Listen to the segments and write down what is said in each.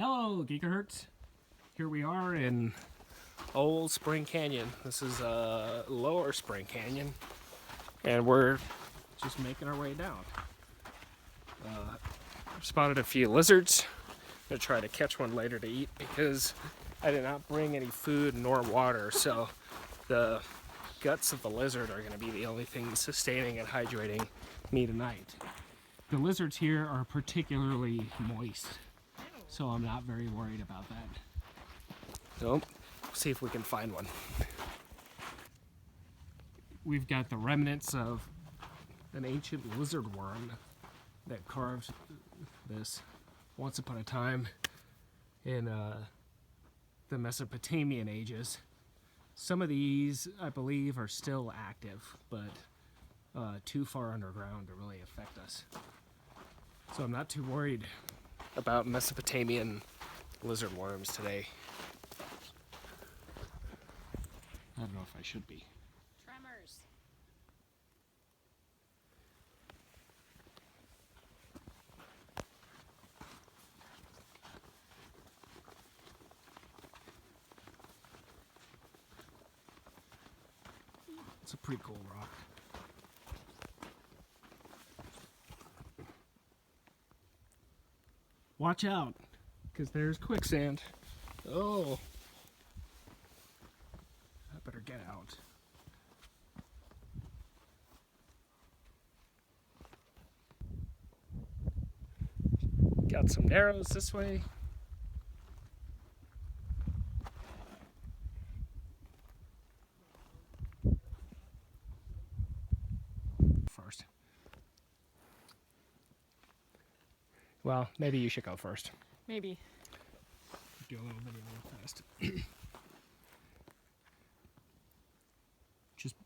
Hello, Geekahertz. Here we are in Old Spring Canyon. This is Lower Spring Canyon, and we're just making our way down. I've spotted a few lizards. I'm gonna try to catch one later to eat because I did not bring any food nor water, so the guts of the lizard are going to be the only thing sustaining and hydrating me tonight. The lizards here are particularly moist, so I'm not very worried about that. So, see if we can find one. We've got the remnants of an ancient lizard worm that carved this once upon a time in the Mesopotamian ages. Some of these, I believe, are still active, but too far underground to really affect us. So I'm not too worried about Mesopotamian lizard worms today. I don't know if I should be. Tremors. It's a pretty cool rock. Watch out, because there's quicksand. Oh. I better get out. Got some narrows this way. First. Well, maybe you should go first. Maybe. Do a little video real fast. Just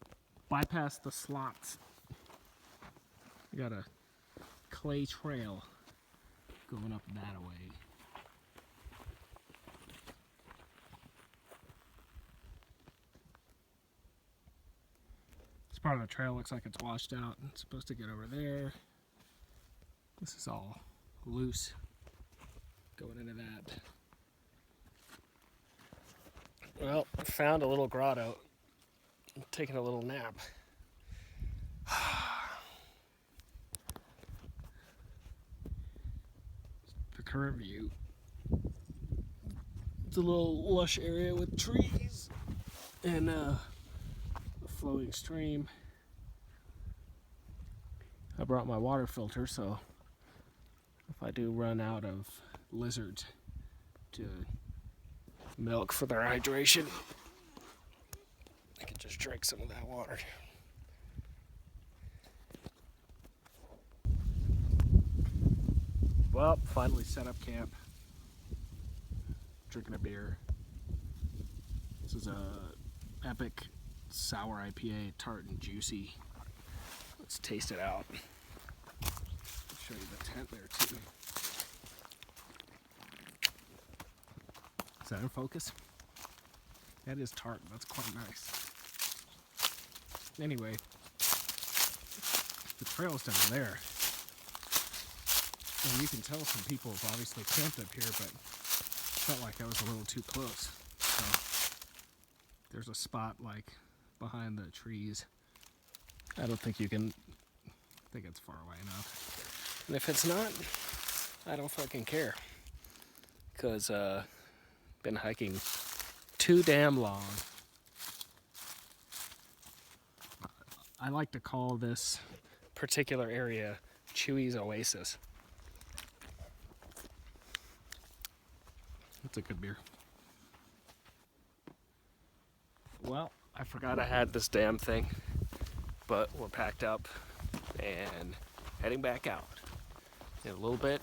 bypass the slots. We got a clay trail going up that way. This part of the trail looks like it's washed out. It's supposed to get over there. This is all loose going into that. Well, I found a little grotto. I'm taking a little nap. The current view. It's a little lush area with trees and a flowing stream. I brought my water filter, so if I do run out of lizards to milk for their hydration, I can just drink some of that water. Well, finally set up camp. Drinking a beer. This is a epic sour IPA, tart and juicy. Let's taste it out. I'll show you the tent there too. Is that in focus? That is tart. That's quite nice. Anyway, the trail's down there. And you can tell some people have obviously camped up here, but felt like I was a little too close. So there's a spot like behind the trees. I don't think you can, I think it's far away enough. And if it's not, I don't fucking care. Because been hiking too damn long. I like to call this particular area Chewy's Oasis. That's a good beer. Well, I forgot I had this damn thing, but we're packed up and heading back out in a little bit.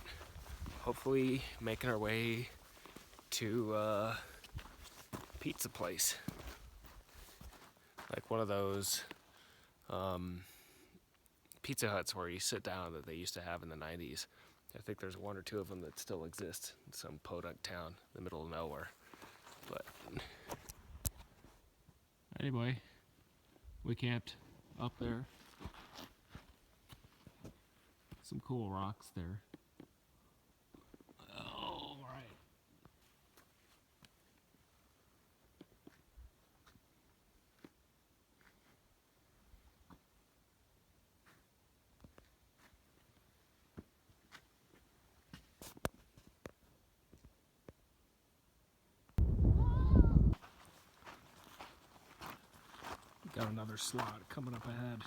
Hopefully making our way to pizza place, like one of those Pizza Huts where you sit down that they used to have in the 90s. I think there's one or two of them that still exist in some podunk town in the middle of nowhere. But anyway, we camped up there. Some cool rocks there. Oh, right. Got another slot coming up ahead.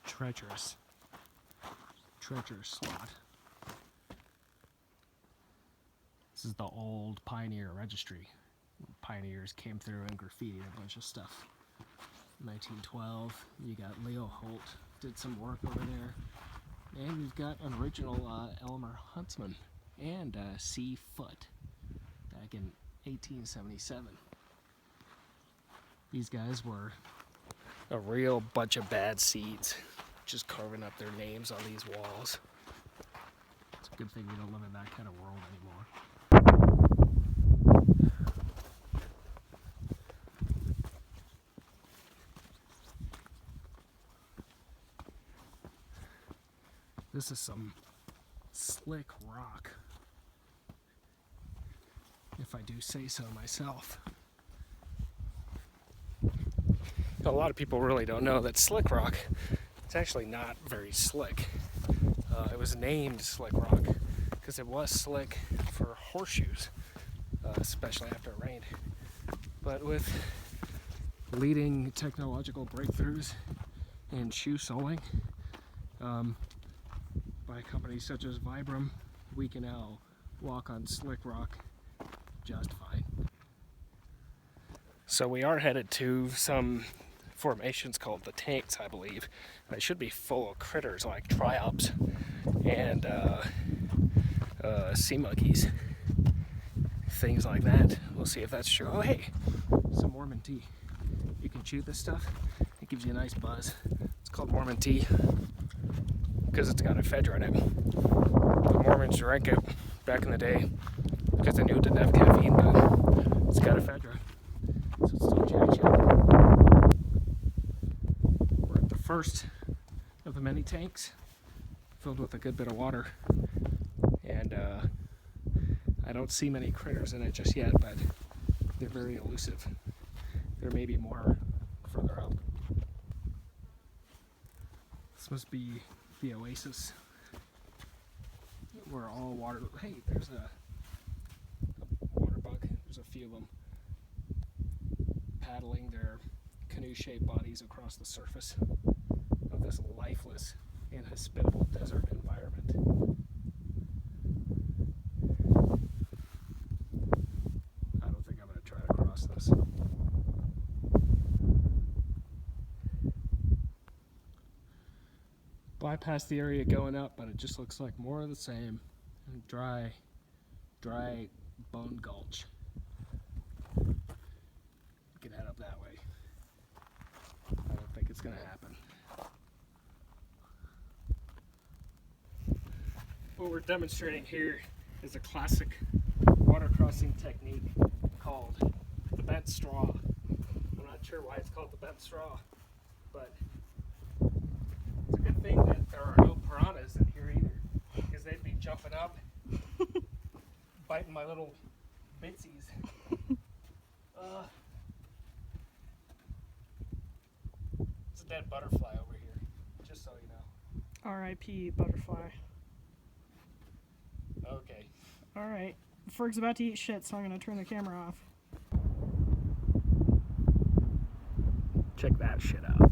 Treacherous slot. This is the old Pioneer Registry. Pioneers came through and graffitied a bunch of stuff. 1912, you got Leo Holt did some work over there. And you've got an original Elmer Huntsman and C. Foote back in 1877. These guys were a real bunch of bad seeds, just carving up their names on these walls. It's a good thing we don't live in that kind of world anymore. This is some slick rock, if I do say so myself. A lot of people really don't know that slick rock, it's actually not very slick. It was named Slick Rock because it was slick for horseshoes, especially after it rained. But with leading technological breakthroughs in shoe soling, by companies such as Vibram, we can now walk on slick rock just fine. So we are headed to some formations called the tanks, I believe. They should be full of critters like triops and sea monkeys, things like that. We'll see if that's true. Oh hey, some Mormon tea. You can chew this stuff. It gives you a nice buzz. It's called Mormon tea because it's got ephedra in it. The Mormons drank it back in the day because they knew it didn't have caffeine, but it's got ephedra, so it's still jack shit. We're at the first of the many tanks, filled with a good bit of water, and I don't see many critters in it just yet, but they're very elusive. There may be more further up. This must be the oasis where all water. Hey, there's a water bug. There's a few of them paddling their canoe-shaped bodies across the surface of this lifeless, inhospitable desert environment. I don't think I'm going to try to cross this. Bypass the area going up, but it just looks like more of the same. And dry bone gulch. You can head up that way. I don't think it's going to happen. What we're demonstrating here is a classic water crossing technique called the bent straw. I'm not sure why it's called the bent straw, but it's a good thing that there are no piranhas in here either, because they'd be jumping up, biting my little bitsies. It's a dead butterfly over here, just so you know. R.I.P. butterfly. Okay. Alright. Ferg's about to eat shit, so I'm going to turn the camera off. Check that shit out.